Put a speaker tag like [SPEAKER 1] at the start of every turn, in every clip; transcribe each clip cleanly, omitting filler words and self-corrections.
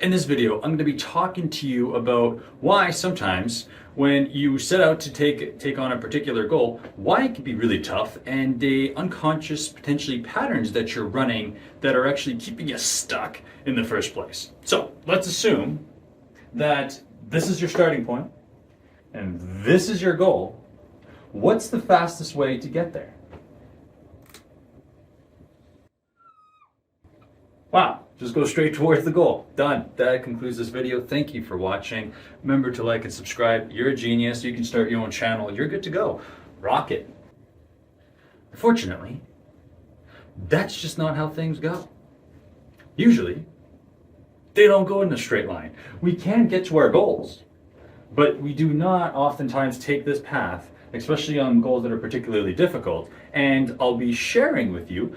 [SPEAKER 1] In this video, I'm going to be talking to you about why sometimes when you set out to take on a particular goal, why it can be really tough and the unconscious potentially patterns that you're running that are actually keeping you stuck in the first place. So let's assume that this is your starting point and this is your goal. What's the fastest way to get there? Wow, just go straight towards the goal. Done. That concludes this video. Thank you for watching. Remember to like and subscribe. You're a genius. You can start your own channel. You're good to go. Rock it. Unfortunately, that's just not how things go. Usually, they don't go in a straight line. We can get to our goals, but we do not oftentimes take this path, especially on goals that are particularly difficult. And I'll be sharing with you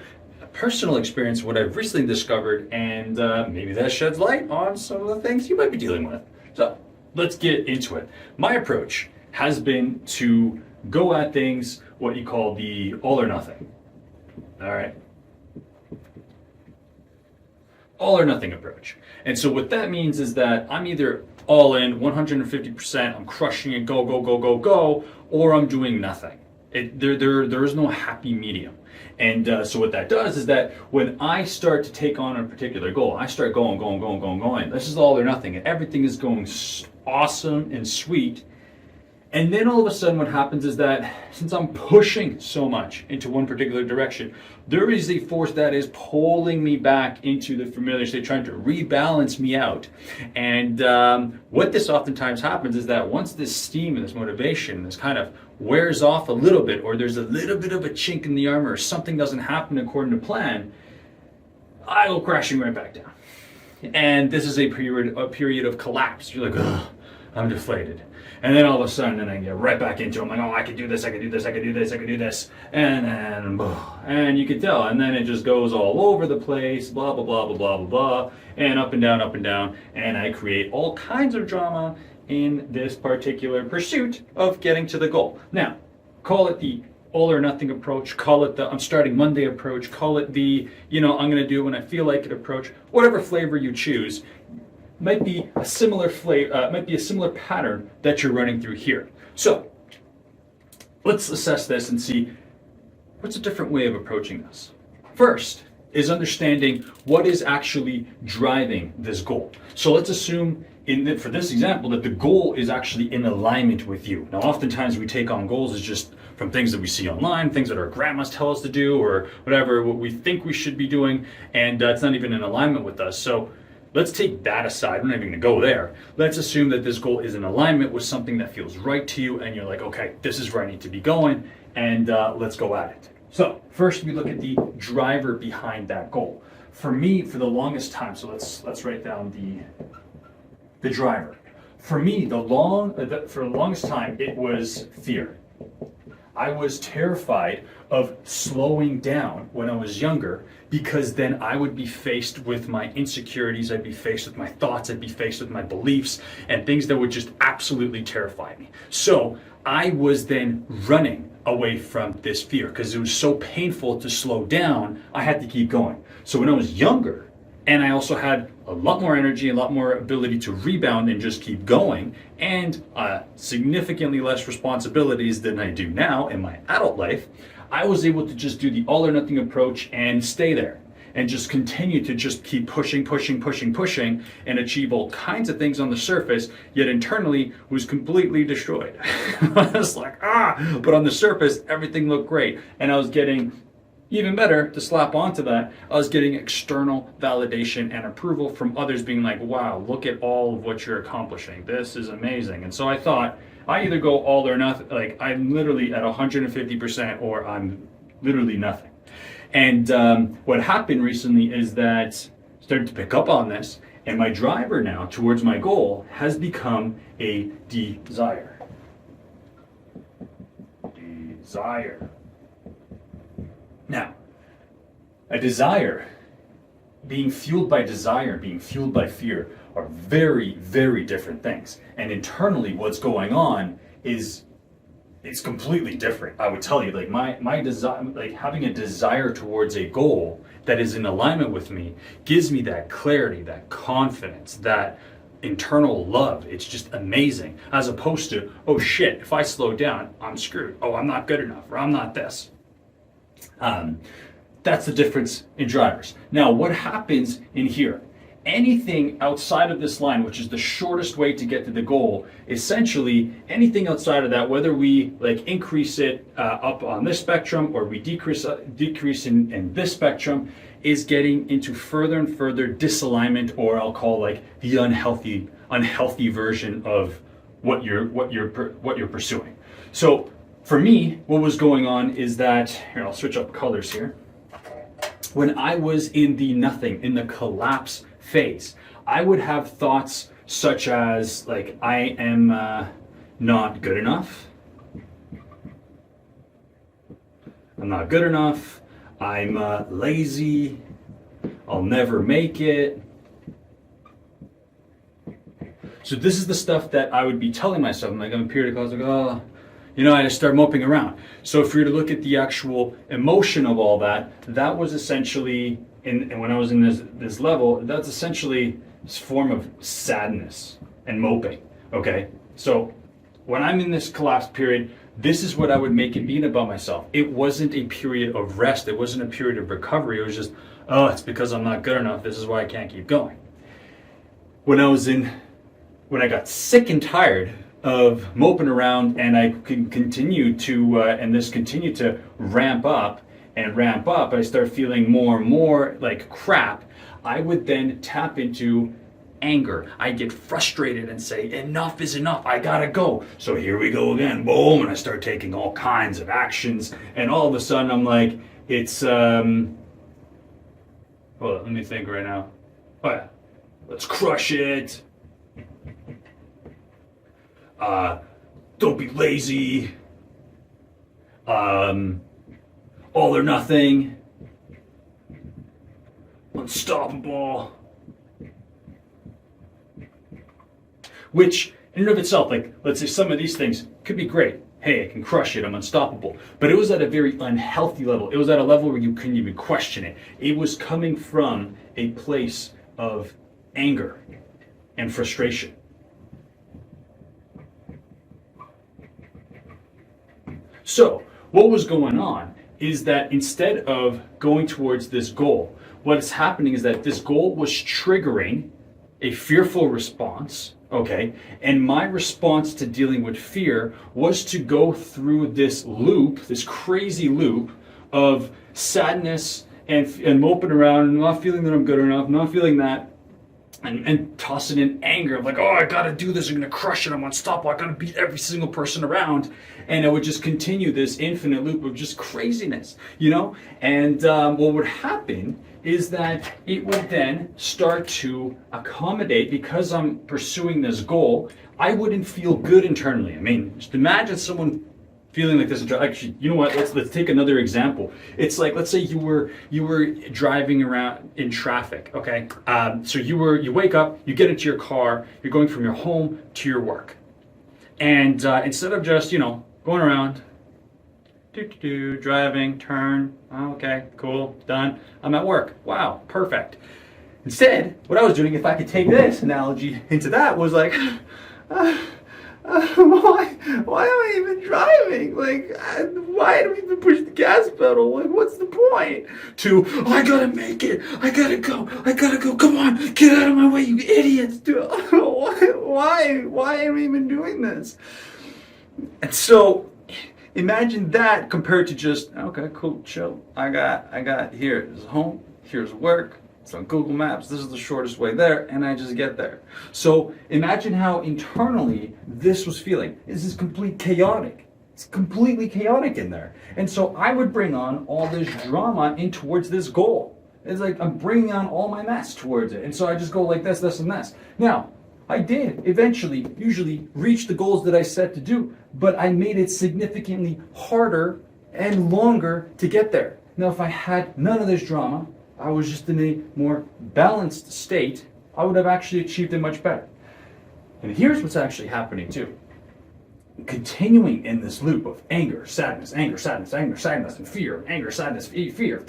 [SPEAKER 1] personal experience, what I've recently discovered, and maybe that sheds light on some of the things you might be dealing with. So let's get into it. My approach has been to go at things what you call the all or nothing. All right. All or nothing approach. And so what that means is that I'm either all in 150%, I'm crushing it, go, go, go, go, go, or I'm doing nothing. There is no happy medium. And so what that does is that when I start to take on a particular goal, I start going, going, going, going, going. This is all or nothing, and everything is going awesome and sweet. And then all of a sudden what happens is that since I'm pushing so much into one particular direction, there is a force that is pulling me back into the familiar state, trying to rebalance me out. And what this oftentimes happens is that once this steam and this motivation, this kind of wears off a little bit, or there's a little bit of a chink in the armor, or something doesn't happen according to plan, I go crashing right back down. And this is a period of collapse. You're like, ugh, I'm deflated. And then all of a sudden, then I get right back into it. I'm like, oh, I can do this, I can do this, I can do this, I can do this. And you can tell. And then it just goes all over the place, blah, blah, blah, blah, blah, blah, blah. And up and down, up and down. And I create all kinds of drama in this particular pursuit of getting to the goal. Now, call it the all or nothing approach, call it the I'm starting Monday approach, call it the, I'm going to do it when I feel like it approach, whatever flavor you choose. Might be a similar flavor, might be a similar pattern that you're running through here. So let's assess this and see what's a different way of approaching this. First is understanding what is actually driving this goal. So let's assume for this example that the goal is actually in alignment with you. Now, oftentimes we take on goals as just from things that we see online, things that our grandmas tell us to do, or whatever, what we think we should be doing, and it's not even in alignment with us. So let's take that aside. We're not even going to go there. Let's assume that this goal is in alignment with something that feels right to you, and you're like, okay, this is where I need to be going, and let's go at it. So first, we look at the driver behind that goal. For me, for the longest time, so let's write down the driver. For me, for the longest time, it was fear. I was terrified of slowing down when I was younger, because then I would be faced with my insecurities, I'd be faced with my thoughts, I'd be faced with my beliefs, and things that would just absolutely terrify me. So I was then running away from this fear because it was so painful to slow down, I had to keep going. So when I was younger, and I also had a lot more energy, a lot more ability to rebound and just keep going, and significantly less responsibilities than I do now in my adult life, I was able to just do the all or nothing approach and stay there and just continue to just keep pushing, pushing, pushing, pushing, and achieve all kinds of things on the surface, yet internally was completely destroyed. I was like, but on the surface, everything looked great. And I was getting, even better, to slap onto that, I was getting external validation and approval from others being like, wow, look at all of what you're accomplishing. This is amazing. And so I thought, I either go all or nothing, like I'm literally at 150%, or I'm literally nothing. And what happened recently is that I started to pick up on this, and my driver now towards my goal has become a desire. Desire. Now, a desire, being fueled by desire, being fueled by fear, are very, very different things. And internally, what's going on is it's completely different. I would tell you, like my desire, like having a desire towards a goal that is in alignment with me gives me that clarity, that confidence, that internal love. It's just amazing. As opposed to, oh shit, if I slow down, I'm screwed. Oh, I'm not good enough, or I'm not this. That's the difference in drivers. Now, what happens in here? Anything outside of this line, which is the shortest way to get to the goal, essentially anything outside of that, whether we like increase it up on this spectrum or we decrease in this spectrum, is getting into further and further disalignment, or I'll call like the unhealthy version of what you're pursuing. So for me, what was going on is that, here, I'll switch up colors here. When I was in the nothing, in the collapse phase, I would have thoughts such as like, I am not good enough. I'm not good enough. I'm lazy. I'll never make it. So this is the stuff that I would be telling myself. I'm like, I'm a period of like, oh, you know, I just start moping around. So if we were to look at the actual emotion of all that, that was essentially, and when I was in this level, that's essentially this form of sadness and moping, okay? So when I'm in this collapse period, this is what I would make it mean about myself. It wasn't a period of rest. It wasn't a period of recovery. It was just, oh, it's because I'm not good enough. This is why I can't keep going. When I got sick and tired of moping around, and I can continue to, and this continued to ramp up, I start feeling more and more like crap, I would then tap into anger. I get frustrated and say, enough is enough, I gotta go. So here we go again, boom, and I start taking all kinds of actions, and all of a sudden I'm like, it's, hold on, let me think right now. Oh yeah, let's crush it. Don't be lazy. All or nothing. Unstoppable. Which, in and of itself, like, let's say some of these things could be great. Hey, I can crush it, I'm unstoppable. But it was at a very unhealthy level. It was at a level where you couldn't even question it. It was coming from a place of anger and frustration. So, what was going on is that instead of going towards this goal, what is happening is that this goal was triggering a fearful response, okay? And my response to dealing with fear was to go through this loop, this crazy loop of sadness and moping around and not feeling that I'm good enough, not feeling that, and tossing in anger. I'm like, oh, I gotta do this, I'm gonna crush it, I'm unstoppable, I gotta beat every single person around. And I would just continue this infinite loop of just craziness, you know? And what would happen is that it would then start to accommodate, because I'm pursuing this goal, I wouldn't feel good internally. I mean, just imagine someone feeling like this. Actually, you know what? Let's take another example. It's like, let's say you were driving around in traffic. Okay, so you wake up, you get into your car, you're going from your home to your work, and instead of just going around, driving, turn, oh, okay, cool, done, I'm at work. Wow, perfect. Instead, what I was doing, if I could take this analogy into that, was like, why am I even driving? Like, why do we even push the gas pedal? Like, what's the point? To, oh, I gotta make it. I gotta go. Come on, get out of my way, you idiots. Dude, why am I even doing this? And so, imagine that compared to just, okay, cool, chill. I got here's home, here's work. It's on Google Maps, this is the shortest way there, and I just get there. So imagine how internally this was feeling. This is complete chaotic. It's completely chaotic in there. And so I would bring on all this drama in towards this goal. It's like I'm bringing on all my mess towards it. And so I just go like this, and this. Now, I did eventually, usually, reach the goals that I set to do, but I made it significantly harder and longer to get there. Now, if I had none of this drama, I was just in a more balanced state, I would have actually achieved it much better. And here's what's actually happening too. continuing in this loop of anger, sadness, anger, sadness, anger, sadness, and fear, anger, sadness, fear,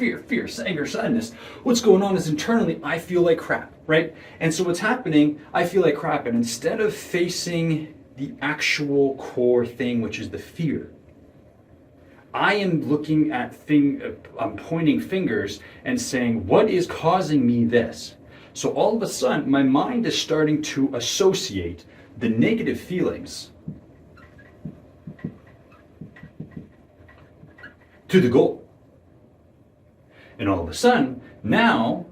[SPEAKER 1] anger, sadness, what's going on is internally I feel like crap, right? And so what's happening, I feel like crap, and instead of facing the actual core thing, which is the fear, I am looking at I'm pointing fingers and saying, what is causing me this? So all of a sudden, my mind is starting to associate the negative feelings to the goal. And all of a sudden, now,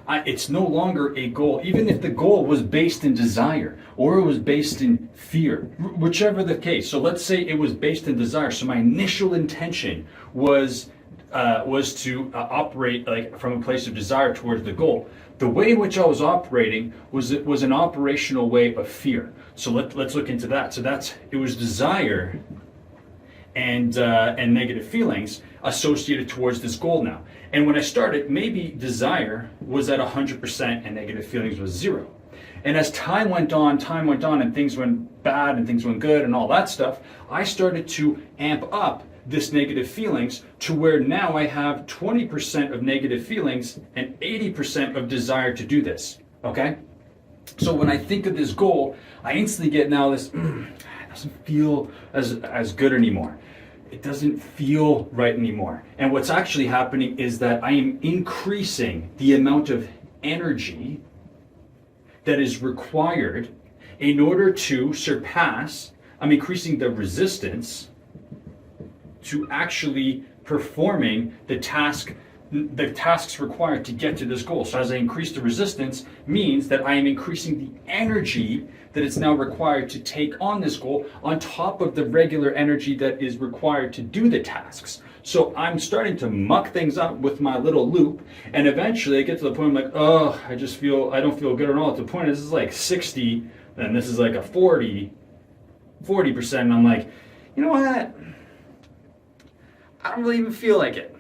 [SPEAKER 1] it's no longer a goal, even if the goal was based in desire or it was based in fear, whichever the case. So let's say it was based in desire. So my initial intention was to operate like from a place of desire towards the goal. The way in which I was operating was an operational way of fear. So let's look into that. So it was desire and negative feelings associated towards this goal now. And when I started, maybe desire was at 100% and negative feelings was 0. And as time went on and things went bad and things went good and all that stuff, I started to amp up this negative feelings to where now I have 20% of negative feelings and 80% of desire to do this, okay? So when I think of this goal, I instantly get now this, it doesn't feel as good anymore. It doesn't feel right anymore. And what's actually happening is that I am increasing the amount of energy that is required in order to surpass, I'm increasing the resistance to actually performing the tasks required to get to this goal. So as I increase the resistance means that I am increasing the energy that is now required to take on this goal on top of the regular energy that is required to do the tasks. So I'm starting to muck things up with my little loop, and eventually I get to the point I'm like, oh, I don't feel good at all. At the point, this is like 60, and this is like a 40%, and I'm like, you know what? I don't really even feel like it.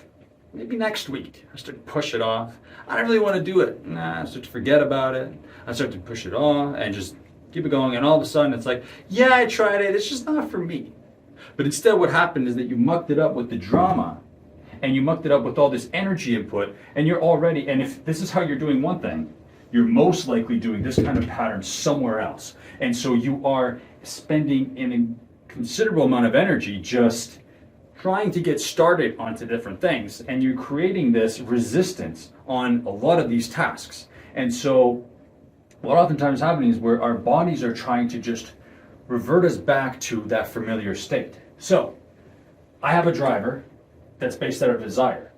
[SPEAKER 1] Maybe next week. I start to push it off. I don't really want to do it. I start to forget about it. I start to push it off and just keep it going. And all of a sudden it's like, yeah, I tried it. It's just not for me. But instead what happened is that you mucked it up with the drama and you mucked it up with all this energy input, and you're already, and if this is how you're doing one thing, you're most likely doing this kind of pattern somewhere else. And so you are spending a considerable amount of energy just trying to get started onto different things, and you're creating this resistance on a lot of these tasks. And so what oftentimes happening is where our bodies are trying to just revert us back to that familiar state. So I have a driver that's based out of desire.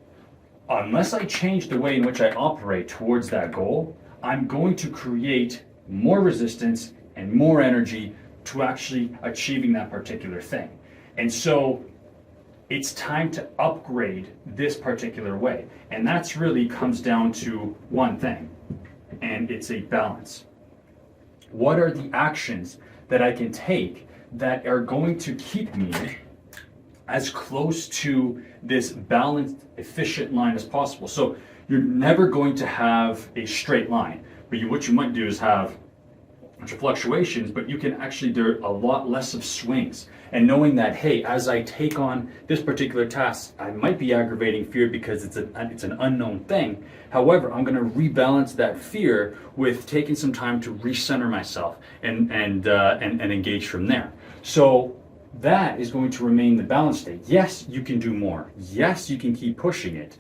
[SPEAKER 1] Unless I change the way in which I operate towards that goal, I'm going to create more resistance and more energy to actually achieving that particular thing. And so it's time to upgrade this particular way. And that's really comes down to one thing, and it's a balance. What are the actions that I can take that are going to keep me as close to this balanced, efficient line as possible? So you're never going to have a straight line, but what you might do is have a bunch of fluctuations, but you can actually, there are a lot less of swings. And knowing that, hey, as I take on this particular task, I might be aggravating fear because it's an unknown thing. However, I'm going to rebalance that fear with taking some time to recenter myself and engage from there. So that is going to remain the balance state. Yes, you can do more. Yes, you can keep pushing it,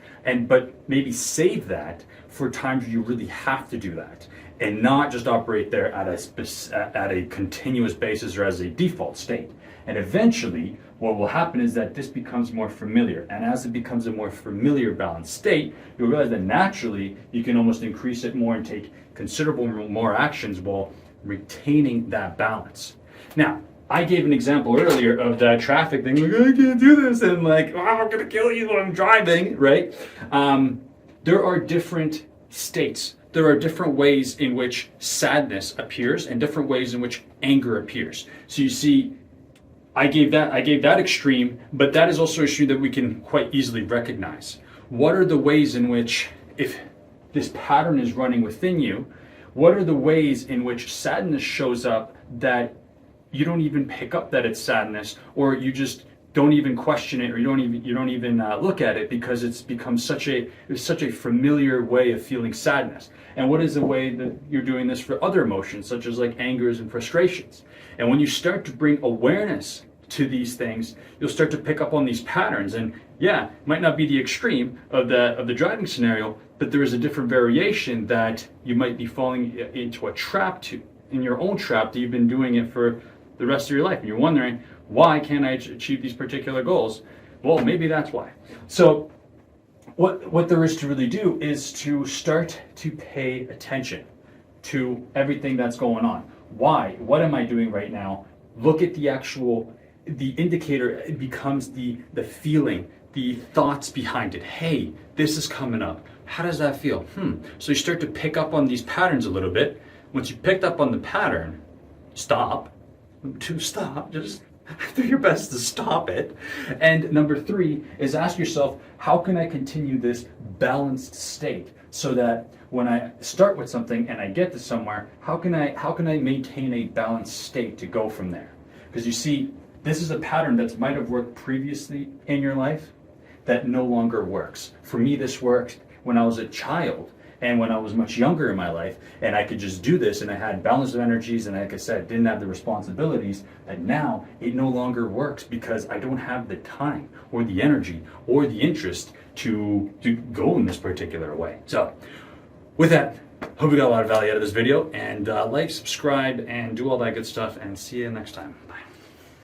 [SPEAKER 1] but maybe save that for times you really have to do that, and not just operate there at a continuous basis or as a default state. And eventually, what will happen is that this becomes more familiar. And as it becomes a more familiar balanced state, you'll realize that naturally you can almost increase it more and take considerable more actions while retaining that balance. Now, I gave an example earlier of that traffic thing, like, I can't do this, and like, oh, I'm gonna kill you when I'm driving, right? There are different states. There are different ways in which sadness appears and different ways in which anger appears. So you see, I gave that extreme, but that is also an extreme that we can quite easily recognize. What are the ways in which, if this pattern is running within you, what are the ways in which sadness shows up that you don't even pick up that it's sadness, or you just don't even question it, or you don't even look at it, because it's become such a familiar way of feeling sadness. And what is the way that you're doing this for other emotions, such as like angers and frustrations? And when you start to bring awareness to these things, you'll start to pick up on these patterns. And yeah, it might not be the extreme of the driving scenario, but there is a different variation that you might be falling into a trap to, in your own trap, that you've been doing it for the rest of your life, and you're wondering, why can't I achieve these particular goals? Well, maybe that's why. So what there is to really do is to start to pay attention to everything that's going on. Why? What am I doing right now? Look at the indicator. It becomes the feeling, the thoughts behind it. Hey, this is coming up. How does that feel? So you start to pick up on these patterns a little bit. Once you picked up on the pattern, stop. Just do your best to stop it. And number 3 is ask yourself, how can I continue this balanced state, so that when I start with something and I get to somewhere, how can I maintain a balanced state to go from there? Because you see, this is a pattern that might have worked previously in your life that no longer works. For me, this worked when I was a child and when I was much younger in my life, and I could just do this, and I had balance of energies, and like I said, didn't have the responsibilities. And now it no longer works because I don't have the time or the energy or the interest to go in this particular way. So with that, hope you got a lot of value out of this video, and like, subscribe, and do all that good stuff, and see you next time. Bye.